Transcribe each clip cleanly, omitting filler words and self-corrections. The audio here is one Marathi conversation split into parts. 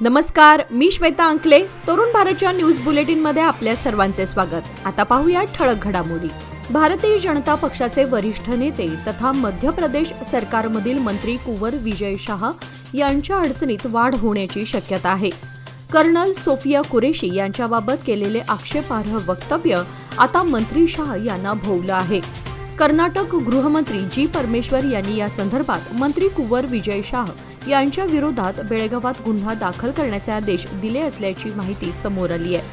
नमस्कार, मी श्वेता अंकले. तरुण भारतच्या न्यूज बुलेटिनमध्ये आपल्या सर्वांचे स्वागत. आता पाहूया ठळक घडामोडी. भारतीय जनता पक्षाचे वरिष्ठ नेते तथा मध्य प्रदेश सरकारमधील मंत्री कुंवर विजय शाह यांच्या अडचणीत वाढ होण्याची शक्यता आहे. कर्नल सोफिया कुरेशी यांच्याबाबत केलेले आक्षेपार्ह वक्तव्य आता मंत्री शाह यांना भोवलं आहे. कर्नाटक गृहमंत्री जी परमेश्वर यांनी या संदर्भात मंत्री कुंवर विजय शाह यांच्या विरोधात बेळगावात गुन्हा दाखल करण्याचे आदेश दिले असल्याची माहिती समोर आली आहे.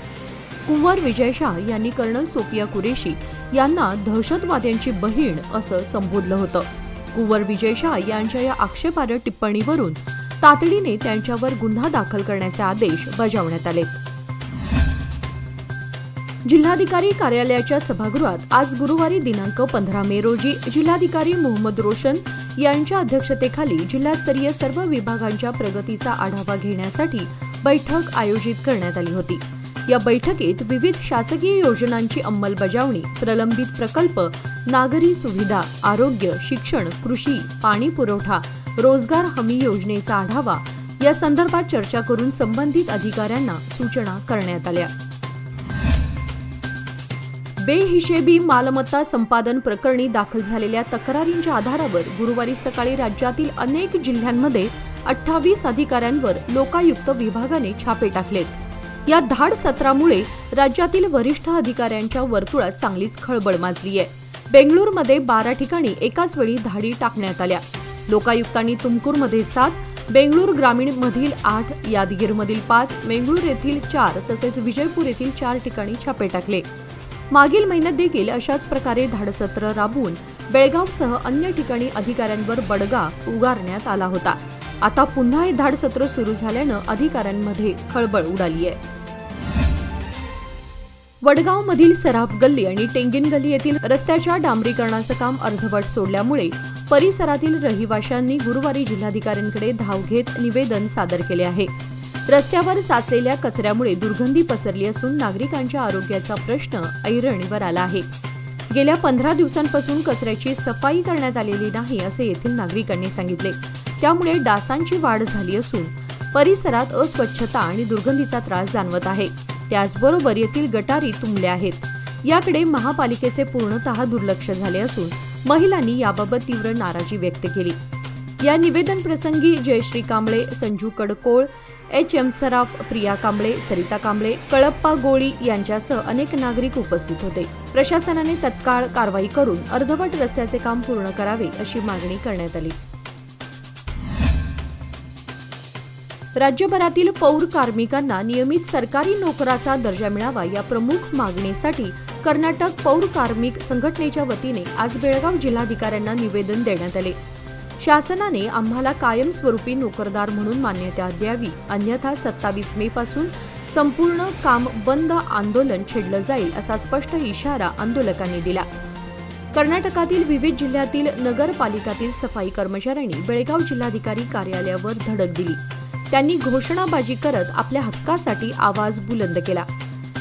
कुंवर विजय शाह यांनी कर्नल सोफिया कुरेशी यांना दहशतवाद्यांची बहीण असं संबोधलं होतं. कुंवर विजय शाह यांच्या या आक्षेपार्ह टिप्पणीवरून तातडीने त्यांच्यावर गुन्हा दाखल करण्याचे आदेश बजावण्यात आले. जिल्हाधिकारी कार्यालयाच्या सभागृहात आज गुरुवारी दिनांक 15 मे रोजी जिल्हाधिकारी मोहम्मद रोशन यांच्या अध्यक्षतेखाली जिल्हास्तरीय सर्व विभागांच्या प्रगतीचा आढावा घेण्यासाठी बैठक आयोजित करण्यात आली होती. या बैठकीत विविध शासकीय योजनांची अंमलबजावणी, प्रलंबित प्रकल्प, नागरी सुविधा, आरोग्य, शिक्षण, कृषी, पाणी पुरवठा, रोजगार हमी योजनेचा आढावा या संदर्भात चर्चा करून संबंधित अधिकाऱ्यांना सूचना करण्यात आल्या. बेहिशेबी मालमत्ता संपादन प्रकरणी दाखल झालेल्या तक्रारींच्या आधारावर गुरुवारी सकाळी राज्यातील अनेक जिल्ह्यांमध्ये 28 अधिकाऱ्यांवर लोकायुक्त विभागाने छापे टाकलेत. या धाड सत्रामुळे राज्यातील वरिष्ठ अधिकाऱ्यांच्या वर्तुळात चांगलीच खळबळ माजली आहे. बेंगळूरमध्ये 12 ठिकाणी एकाच वेळी धाडी टाकण्यात आल्या. लोकायुक्तांनी तुमकुरमध्ये 7, बेंगळूर ग्रामीणमधील 8, यादगीरमधील 5, बेंगळूर येथील 4 तसेच विजयपूर येथील 4 ठिकाणी छापे टाकले. मागील महिन्यात देखील अशाच प्रकारे धाडसत्र राबवून बेळगावसह अन्य ठिकाणी अधिकाऱ्यांवर बडगा उगारण्यात आला होता. आता पुन्हा हे धाडसत्र सुरू झाल्यानं अधिकाऱ्यांमध्ये खळबळ उडाली आहे. वडगावमधील सराफ गल्ली आणि टेंगिन गल्ली येथील रस्त्याच्या डांबरीकरणाचं काम अर्धवट सोडल्यामुळे परिसरातील रहिवाशांनी गुरुवारी जिल्हाधिकाऱ्यांकडे धाव घेत निवेदन सादर केले आहे. रस्त्यावर साचलेल्या कचऱ्यामुळे दुर्गंधी पसरली असून नागरिकांच्या आरोग्याचा प्रश्न ऐरणीवर आला आहे. गेल्या 15 दिवसांपासून कचऱ्याची सफाई करण्यात आलेली नाही असे येथील नागरिकांनी सांगितले. त्यामुळे डासांची वाढ झाली असून परिसरात अस्वच्छता आणि दुर्गंधीचा त्रास जाणवत आहे. त्याचबरोबर येथील गटारी तुंबल्या आहेत. याकडे महापालिकेचे पूर्णतः दुर्लक्ष झाले असून महिलांनी याबाबत तीव्र नाराजी व्यक्त केली. या निवेदन प्रसंगी जयश्री कांबळे, संजू कडकोळ, एच.एम. सराफ, प्रिया कांबळे, सरिता कांबळे, कळप्पा गोळी यांच्यासह अनेक नागरिक उपस्थित होते. प्रशासनाने तत्काळ कारवाई करून अर्धवट रस्त्याचे काम पूर्ण करावे अशी मागणी करण्यात आली. राज्यभरातील पौर कार्मिकांना नियमित सरकारी नोकराचा दर्जा मिळावा या प्रमुख मागणीसाठी कर्नाटक पौर कार्मिक संघटनेच्या वतीने आज बेळगाव जिल्हाधिकाऱ्यांना निवेदन देण्यात आले. शासनाने आम्हाला कायमस्वरूपी नोकरदार म्हणून मान्यता द्यावी, अन्यथा 27 मे पासून संपूर्ण काम बंद आंदोलन छेडलं जाईल असा स्पष्ट इशारा आंदोलकांनी दिला. कर्नाटकातील विविध जिल्ह्यातील नगरपालिकातील सफाई कर्मचाऱ्यांनी बेळगाव जिल्हाधिकारी कार्यालयावर धडक दिली. त्यांनी घोषणाबाजी करत आपल्या हक्कासाठी आवाज बुलंद केला.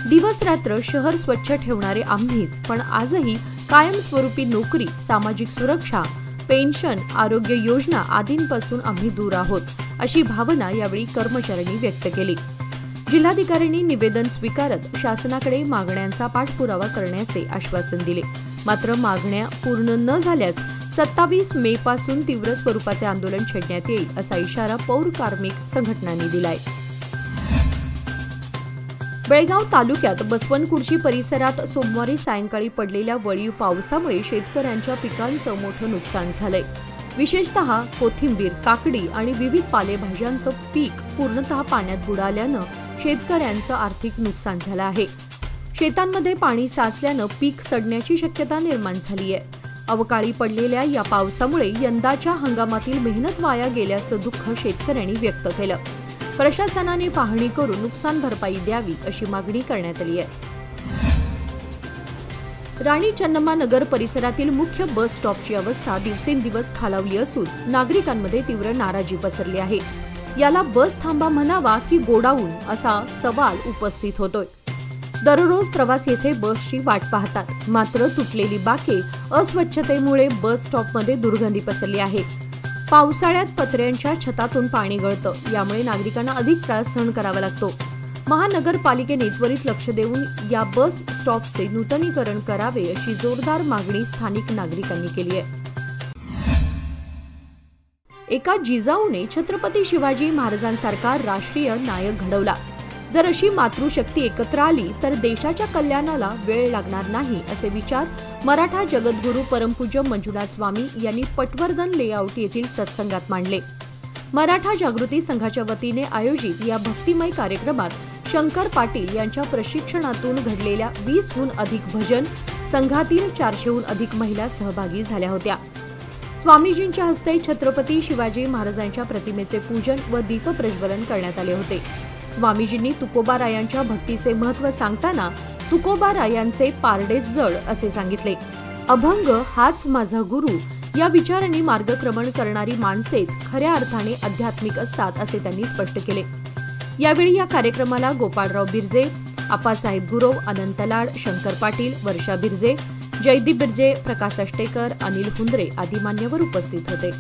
दिवस रात्र शहर स्वच्छ ठेवणारे आम्हीच, पण आजही कायमस्वरूपी नोकरी, सामाजिक सुरक्षा, पेन्शन, आरोग्य योजना आदींपासून आम्ही दूर आहोत अशी भावना यावेळी कर्मचाऱ्यांनी व्यक्त केली. जिल्हाधिकाऱ्यांनी निवेदन स्वीकारत शासनाकडे मागण्यांचा पाठपुरावा करण्याचे आश्वासन दिले. मात्र मागण्या पूर्ण न झाल्यास 27 मे पासून तीव्र स्वरूपाचे आंदोलन छेडण्यात येईल असा इशारा पौर कार्मिक संघटनांनी दिलाय. बेळगाव तालुक्यात बसवनकुर्ची परिसरात सोमवारी सायंकाळी पडलेल्या वळीव पावसामुळे शेतकऱ्यांच्या पिकांचं मोठं नुकसान झालंय. विशेषतः कोथिंबीर, काकडी आणि विविध पालेभाज्यांचं पीक पूर्णतः पाण्यात बुडाल्यानं शेतकऱ्यांचं आर्थिक नुकसान झालं आहे. शेतांमध्ये पाणी साचल्यानं पीक सडण्याची शक्यता निर्माण झाली आहे. अवकाळी पडलेल्या या पावसामुळे यंदाच्या हंगामातील मेहनत वाया गेल्याचं दुःख शेतकऱ्यांनी व्यक्त केलं. प्रशासनाने पाहणी करून नुकसान भरपाई द्यावी अशी मागणी करण्यात आली आहे. राणी चन्नम्मा नगर परिसरातील मुख्य बस स्टॉपची अवस्था दिवसेंदिवस खालावली असून नागरिकांमध्ये तीव्र नाराजी पसरली आहे. याला बस थांबा म्हणावा की गोडाऊन असा सवाल उपस्थित होतोय. दररोज प्रवासी येथे बसची वाट पाहतात. मात्र तुटलेली बाके, अस्वच्छतेमुळे बस स्टॉपमध्ये दुर्गंधी पसरली आहे. पावसाळ्यात पत्र्यांच्या छतातून पाणी गळतं, यामुळे नागरिकांना अधिक त्रास सहन करावा लागतो. महानगरपालिकेने त्वरित लक्ष देऊन या बस स्टॉपचे नूतनीकरण करावे अशी जोरदार मागणी स्थानिक नागरिकांनी केली आहे. एका जिजाऊने छत्रपती शिवाजी महाराजांसारखा राष्ट्रीय नायक घडवला. जर अशी मातृशक्ती एकत्र आली तर देशाच्या कल्याणाला वेळ लागणार नाही, असे विचार मराठा जगद्गुरू परमपूज्य मंजुनाथ स्वामी यांनी पटवर्धन लेआउट येथील सत्संगात मांडले. मराठा जागृती संघाच्या वतीने आयोजित या भक्तिमय कार्यक्रमात शंकर पाटील यांच्या प्रशिक्षणातून घडलेल्या 20हून अधिक भजन संघातील 400हून अधिक महिला सहभागी झाल्या होत्या. स्वामीजींच्या हस्ते छत्रपती शिवाजी महाराजांच्या प्रतिमेचे पूजन व दीपप्रज्वलन करण्यात आले होते. स्वामीजींनी तुकोबारायांच्या भक्तीचे महत्त्व सांगताना तुकोबारायांचे पारडे जड असे सांगितले. अभंग हाच माझा गुरु या विचारांनी मार्गक्रमण करणारी माणसेच खऱ्या अर्थाने आध्यात्मिक असतात, असे त्यांनी स्पष्ट केले. यावेळी या कार्यक्रमाला गोपाळराव बिर्जे, आप्पासाहेब गुरव, अनंत लाड, शंकर पाटील, वर्षा बिर्जे, जयदीप बिर्जे, प्रकाश अष्टेकर, अनिल हुंद्रे आदी मान्यवर उपस्थित होते.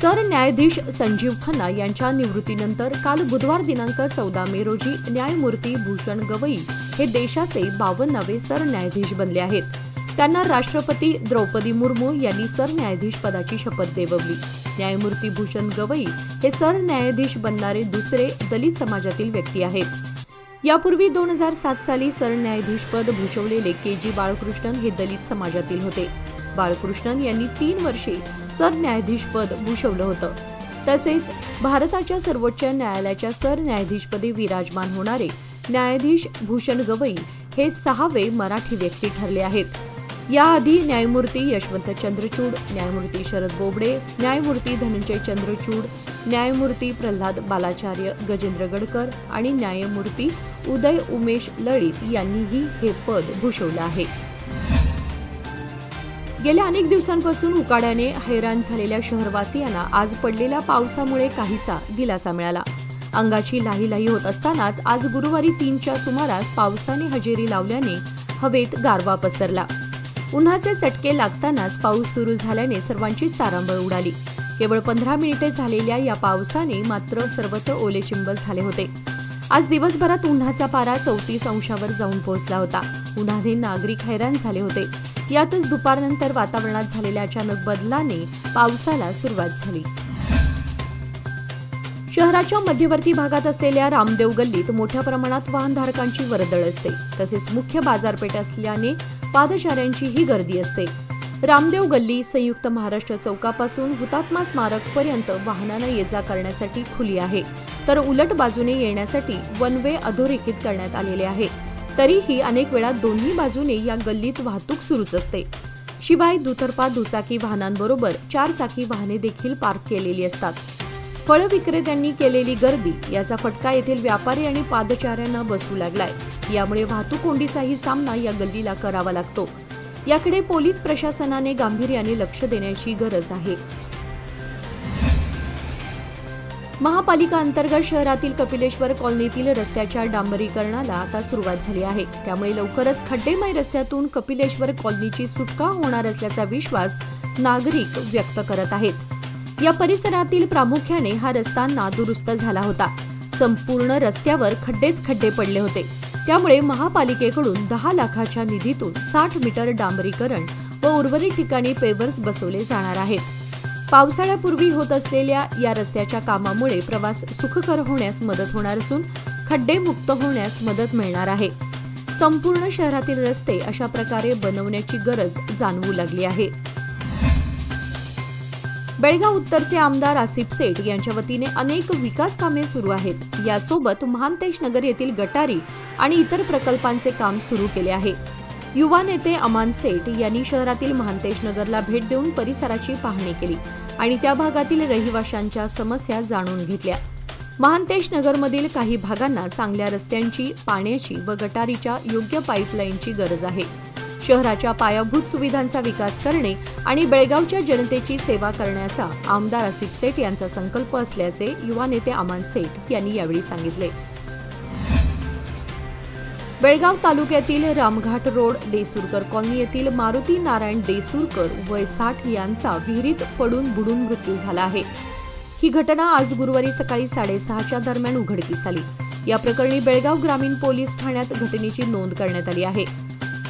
सरन्यायाधीश संजीव खन्ना यांच्या निवृत्तीनंतर काल बुधवार दिनांक 14 मे रोजी न्यायमूर्ती भूषण गवई हे देशाचे 52वे सरन्यायाधीश बनले आहेत. त्यांना राष्ट्रपती द्रौपदी मुर्मू यांनी सरन्यायाधीश पदाची शपथ देववली. न्यायमूर्ती भूषण गवई हे सरन्यायाधीश बनणारे दुसरे दलित समाजातील व्यक्ती आहेत. यापूर्वी 2007 साली सरन्यायाधीशपद भूषवलेले के.जी. बाळकृष्णन हे दलित समाजातील होते. बाळकृष्णन यांनी 3 वर्षे सरन्यायाधीशपद भूषवलं होतं. तसेच भारताच्या सर्वोच्च न्यायालयाच्या सरन्यायाधीशपदी विराजमान होणारे न्यायाधीश भूषण गवई हे 6वे मराठी व्यक्ती ठरले आहेत. याआधी न्यायमूर्ती यशवंत चंद्रचूड, न्यायमूर्ती शरद बोबडे, न्यायमूर्ती धनंजय चंद्रचूड, न्यायमूर्ती प्रल्हाद बालाचार्य, गजेंद्र गडकर आणि न्यायमूर्ती उदय उमेश लळित यांनीही हे पद भूषवलं आहे. गेल्या अनेक दिवसांपासून उकाड्याने हैराण झालेल्या शहरवासियांना आज पडलेल्या पावसामुळे काहीसा दिलासा मिळाला. अंगाची लाहीलाही होत असतानाच आज गुरुवारी 3च्या सुमारास पावसाने हजेरी लावल्याने हवेत गारवा पसरला. उन्हाचे चटके लागतानाच पाऊस सुरू झाल्याने सर्वांचीच तारांबळ उडाली. केवळ 15 मिनिटे झालेल्या या पावसाने मात्र सर्वत्र ओलेचिंब झाले होते. आज दिवसभरात उन्हाचा पारा 34 अंशावर जाऊन पोहोचला होता. उन्हाने नागरिक हैराण झाले होते. यातच दुपारनंतर वातावरणात झालेल्या अचानक बदलाने पावसाला सुरुवात झाली. शहराच्या मध्यवर्ती भागात असलेल्या रामदेव गल्लीत मोठ्या प्रमाणात वाहनधारकांची वर्दळ असते. तसेच मुख्य बाजारपेठ असल्याने पादचाऱ्यांचीही गर्दी असते. रामदेव गल्ली संयुक्त महाराष्ट्र चौकापासून हुतात्मा स्मारकपर्यंत वाहनांना ये-जा करण्यासाठी खुली आहे, तर उलट बाजूने येण्यासाठी वन वे अधोरेखित करण्यात आलेले आहे. तरीही अनेक वेळा दोन्ही बाजूने या गल्लीत वाहतूक सुरूच असते. शिवाय दुतर्फा दुचाकी वाहनांबरोबर 4 चाकी वाहने देखील पार्क केलेली असतात. फळ विक्रेत्यांनी केलेली गर्दी याचा फटका येथील व्यापारी आणि पादचाऱ्यांना बसू लागलाय. यामुळे वाहतूक कोंडीचाही सामना या गल्लीला करावा लागतो. याकडे पोलीस प्रशासनाने गांभीर्याने लक्ष देण्याची गरज आहे. महापालिका अंतर्गत शहरातील कपिलेश्वर कॉलनीतील रस्त्याच्या डांबरीकरणाला आता सुरुवात झाली आहे. त्यामुळे लवकरच खड्डेमय रस्त्यातून कपिलेश्वर कॉलनीची सुटका होणार असल्याचा विश्वास नागरिक व्यक्त करत आहेत. या परिसरातील प्रामुख्याने हा रस्ता नादुरुस्त झाला होता. संपूर्ण रस्त्यावर खड्डेच खड्डे पडले होते. त्यामुळे महापालिकेकडून 10 लाखाच्या निधीतून 60 मीटर डांबरीकरण व उर्वरित ठिकाणी पेवर्स बसवले जाणार आहेत. पावसाळ्यापूर्वी होत असलेल्या या रस्त्याच्या कामामुळे प्रवास सुखकर होण्यास मदत होणार असून खड्डे मुक्त होण्यास मदत मिळणार आहे. संपूर्ण शहरातील रस्ते अशा प्रकारे बनवण्याची गरज जाणवू लागली आहे. बेळगाव उत्तरचे आमदार आसिफ सेठ यांच्या वतीने अनेक विकास कामे सुरू आहेत. यासोबत महांतेश नगर येथील गटारी आणि इतर प्रकल्पांचे काम सुरू केले आहे. युवा नेते अमान सेठ यांनी शहरातील महांतेश नगरला भेट देऊन परिसराची पाहणी केली आणि त्या भागातील रहिवाशांच्या समस्या जाणून घेतल्या. महांतेश नगरमधील काही भागांना चांगल्या रस्त्यांची, पाण्याची व गटारीच्या योग्य पाईपलाईनची गरज आहे. शहराच्या पायाभूत सुविधांचा विकास करणे आणि बेळगावच्या जनतेची सेवा करण्याचा आमदार आसिफ सेठ यांचा संकल्प असल्याचे युवा नेते अमान सेठ यांनी यावेळी सांगितले. बेळगाव तालुक्यातील रामघाट रोड देसूरकर कॉलनी येथील मारुती नारायण देसूरकर वय 60 यांचा विहिरीत पडून बुडून मृत्यू झाला आहे। ही घटना आज गुरुवारी सकाळी 6:30च्या दरम्यान उघडकीस आली। या प्रकरणी बेळगाव ग्रामीण पोलीस ठाण्यात घटनेची नोंद करण्यात आली आहे।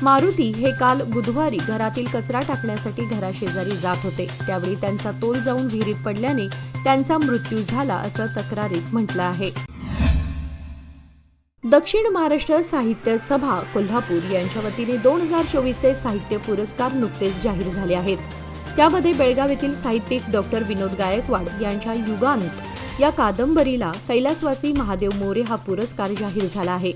मारुती हे काल बुधवारी घरातील कचरा टाकण्यासाठी घराशेजारी जात होते। त्यावेळी त्यांचा तोल जाऊन विहिरीत पडल्याने त्यांचा मृत्यू झाला असं तक्रारीत म्हटलं आहे। दक्षिण महाराष्ट्र साहित्य सभा कोल्हापूर यांच्या वतीने 2024चे साहित्य पुरस्कार नुकतेच जाहीर झाले आहेत। त्यामध्ये बेळगाव येथील साहित्यिक डॉक्टर विनोद गायकवाड यांच्या युगांत या कादंबरीला कैलासवासी महादेव मोरे हा पुरस्कार जाहीर झाला आहे।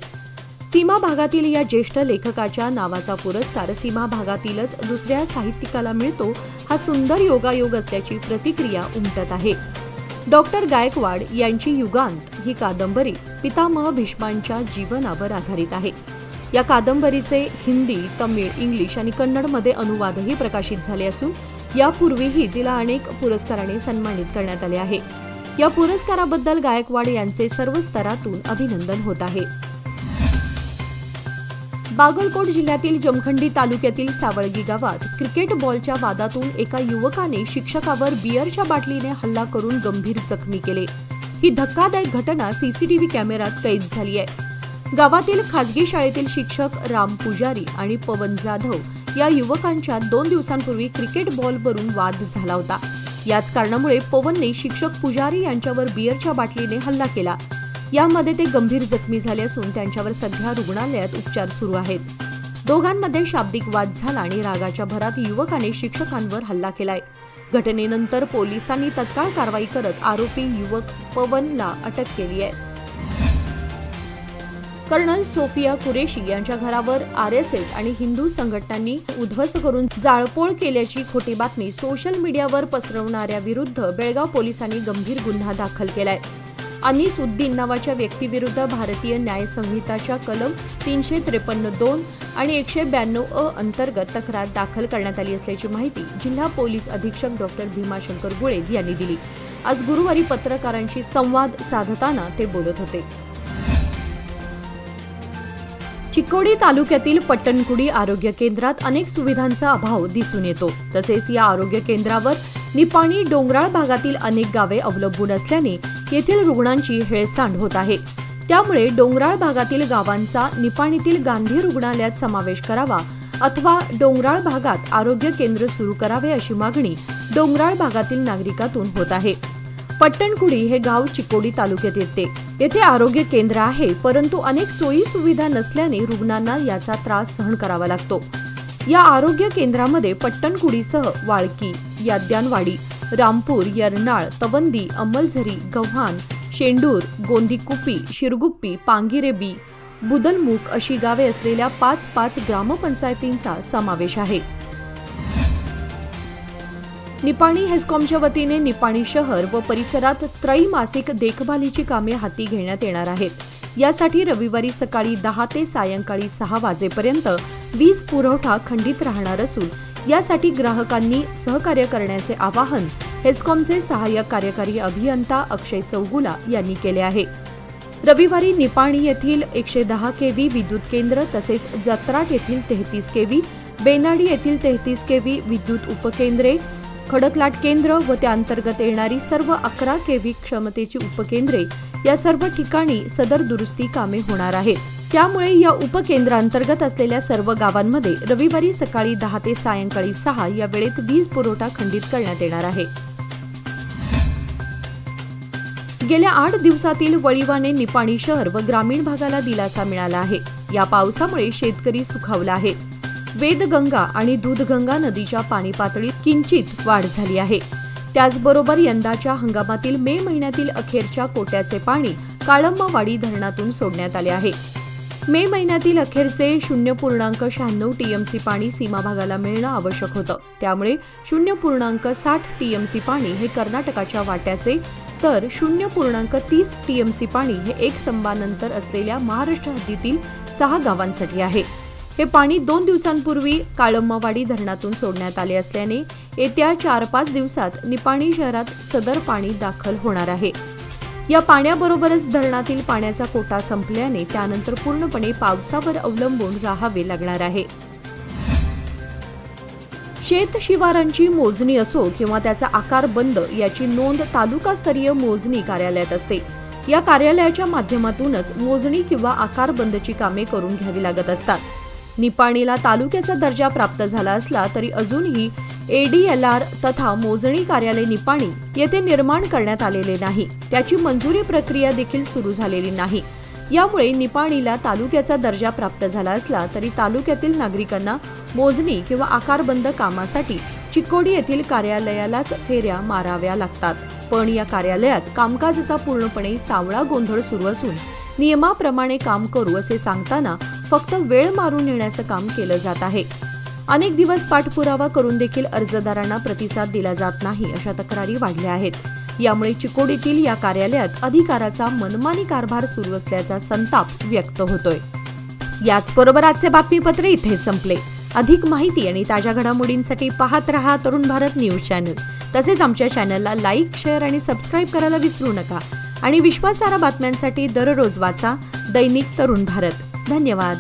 सीमा भागातील या ज्येष्ठ लेखकाच्या नावाचा पुरस्कार सीमा भागातीलच दुसऱ्या साहित्यिकाला मिळतो हा सुंदर योगायोग असल्याची प्रतिक्रिया उमटत आहे। डॉक्टर गायकवाड यांची युगांत ही कादंबरी पितामह भीष्मांच्या जीवनावर आधारित आहे। या कादंबरीचे हिंदी, तमिळ, इंग्लिश आणि कन्नडमध्ये अनुवादही प्रकाशित झाले असून यापूर्वीही तिला अनेक पुरस्काराने सन्मानित करण्यात आले आहे। या पुरस्काराबद्दल गायकवाड यांचे सर्व स्तरातून अभिनंदन होत आहे। बागलकोट जिल्ह्यातील जमखंडी तालुक्यातील सावळगी गावात क्रिकेट बॉलच्या वादातून एका युवकाने शिक्षकावर बिअरच्या बाटलीने हल्ला करून गंभीर जखमी केले। ही धक्कादायक घटना सीसीटीव्ही कॅमेऱ्यात कैद झाली आहे। गावातील खासगी शाळेतील शिक्षक राम पुजारी आणि पवन जाधव या युवकांच्या 2 दिवसांपूर्वी क्रिकेट बॉलवरून वाद झाला होता। याच कारणामुळे पवनने शिक्षक पुजारी यांच्यावर बिअरच्या बाटलीने हल्ला केला। यामध्ये ते गंभीर जखमी झाले असून त्यांच्यावर सध्या रुग्णालयात उपचार सुरू आहेत। दोघांमध्ये शाब्दिक वाद झाला आणि रागाच्या भरात युवकाने शिक्षकांवर हल्ला केलाय। घटनेनंतर पोलिसांनी तत्काळ कारवाई करत आरोपी युवक पवनला अटक केली आहे। कर्नल सोफिया कुरेशी यांच्या घरावर आरएसएस आणि हिंदू संघटनांनी उद्ध्वस्त करून जाळपोळ केल्याची खोटी बातमी सोशल मीडियावर पसरवणाऱ्या विरुद्ध बेळगाव पोलिसांनी गंभीर गुन्हा दाखल केलाय। अनीस उद्दीन नावाच्या व्यक्तीविरुद्ध भारतीय न्याय संहिताच्या कलम 353(2) आणि 192(अ) अंतर्गत तक्रार दाखल करण्यात आली असल्याची माहिती जिल्हा पोलीस अधीक्षक डॉक्टर भीमाशंकर गुळेद यांनी दिली। आज गुरुवारी पत्रकारांशी संवाद साधताना ते बोलत होते। चिकोडी तालुक्यातील पट्टणकुडी आरोग्य केंद्रात अनेक सुविधांचा अभाव दिसून येतो। तसेच या आरोग्य केंद्रावर निपाणी डोंगराळ भागातील अनेक गावे अवलंबून असल्याने येथील रुग्णांची हेळसांड होत आहे। त्यामुळे डोंगराळ भागातील गावांचा निपाणीतील गांधी रुग्णालयात समावेश करावा अथवा डोंगराळ भागात आरोग्य केंद्र सुरू करावे अशी मागणी डोंगराळ भागातील नागरिकातून होत आहे। पट्टणकुडी हे गाव चिकोडी तालुक्यात येते। येथे आरोग्य केंद्र आहे, परंतु अनेक सोयी सुविधा नसल्याने रुग्णांना याचा त्रास सहन करावा लागतो। या आरोग्य केंद्रामध्ये पट्टणकुडीसह वाळकी, याद्यानवाडी, रामपूर, यरनाळ, तवंदी, अंमलझरी, गव्हाण, शेंडूर, गोंदीकुपी, शिरगुप्पी, पांगिरेबी, बुदलमुख अशी गावे असलेल्या 5 ग्रामपंचायतींचा समावेश आहे। निपाणी हेस्कॉमच्या वतीने निपाणी शहर व परिसरात त्रैमासिक देखभालीची कामे हाती घेण्यात येणार आहेत। यासाठी रविवारी सकाळी 10 ते सायंकाळी 6 वाजेपर्यंत वीज पुरवठा खंडित राहणार असून यासाठी ग्राहकांनी सहकार्य करण्याचे आवाहन हेस्कॉमचे सहाय्यक कार्यकारी अभियंता अक्षय चौगुला यांनी केले आहे। रविवारी निपाणी येथील 110 केव्ही विद्युत केंद्र तसेच जत्राट येथील 33 केव्ही, बेनाडी येथील 33 केव्ही विद्युत उपकेंद्रे, खडकलाट केंद्र व त्याअंतर्गत येणारी सर्व 11 केव्ही क्षमतेची उपकेंद्रे या सर्व ठिकाणी सदर दुरुस्ती कामे होणार आहेत। त्यामुळे या उपकेंद्रांतर्गत असलेल्या सर्व गावांमध्ये रविवारी सकाळी 10 ते सायंकाळी 6 या वेळेत वीज पुरवठा खंडित करण्यात येणार आहे। गेल्या 8 दिवसातील वळीवाने निपाणी शहर व ग्रामीण भागाला दिलासा मिळाला आहे। या पावसामुळे शेतकरी सुखावला आहे। वेदगंगा आणि दूधगंगा नदीच्या पाणी पातळीत किंचित वाढ झाली आहे। त्याचबरोबर यंदाच्या हंगामातील मे महिन्यातील अखेरच्या कोट्याचे पाणी काळंबावाडी धरणातून सोडण्यात आले आहे। मे महिन्यातील अखेरचे 0.96 टीएमसी पाणी सीमा भागाला मिळणं आवश्यक होतं। त्यामुळे 0.60 टीएमसी पाणी हे कर्नाटकाच्या वाट्याचे तर 0.30 टीएमसी पाणी हे एक स्तंभानंतर असलेल्या महाराष्ट्र हद्दीतील 6 गावांसाठी आहे। हे पाणी 2 दिवसांपूर्वी काळंबावाडी धरणातून सोडण्यात आले असल्याने येत्या 4-5 दिवसात निपाणी शहरात सदर पाणी दाखल होणार आहे। या पाण्याबरोबरच धरणातील पाण्याचा कोटा संपल्याने त्यानंतर पूर्णपणे पावसावर अवलंबून राहावे लागणार आहे. शेत शिवारांची मोजणी असो किंवा त्याचा आकार बंद याची नोंद तालुकास्तरीय मोजणी कार्यालयात असते. या कार्यालयाच्या माध्यमातूनच मोजणी किंवा आकार बंदची कामे करून घ्यावी लागत असतात. निपाणीला तालुक्याचा दर्जा प्राप्त झाला असला तरी अजूनही ADLR तथा मोजणी कार्यालय निपाणी येथे निर्माण करण्यात आलेले नाही. त्याची मंजुरी प्रक्रिया देखील सुरू झालेली नाही. यामुळे निपाणीला तालुक्याचा दर्जा प्राप्त झाला असला तरी तालुक्यातील नागरिकांना मोजणी किंवा आकारबंद कामासाठी चिकोडी येथील कार्यालयालाच फेऱ्या माराव्या लागतात. पण या कार्यालयात कामकाजाचा पूर्णपणे सावळा गोंधळ सुरू असून नियमाप्रमाणे काम करू असे सांगताना फक्त वेळ मारून नेण्याचं काम केलं जात आहे. अनेक दिवस पाठपुरावा करून देखील अर्जदारांना प्रतिसाद दिला जात नाही अशा तक्रारी वाढल्या आहेत. यामुळे चिकोडीतील या कार्यालयात अधिकाराचा मनमानी कारभार सुरू असल्याचा संताप व्यक्त होतोय. याचबरोबर आजचे बातमीपत्र इथे संपले. अधिक माहिती आणि ताज्या घडामोडींसाठी पाहत रहा तरुण भारत न्यूज चॅनल. तसेच आमच्या चॅनलला लाईक, शेअर आणि सबस्क्राईब करायला विसरू नका. आणि विश्वासार्ह बातम्यांसाठी दररोज वाचा दैनिक तरुण भारत. धन्यवाद.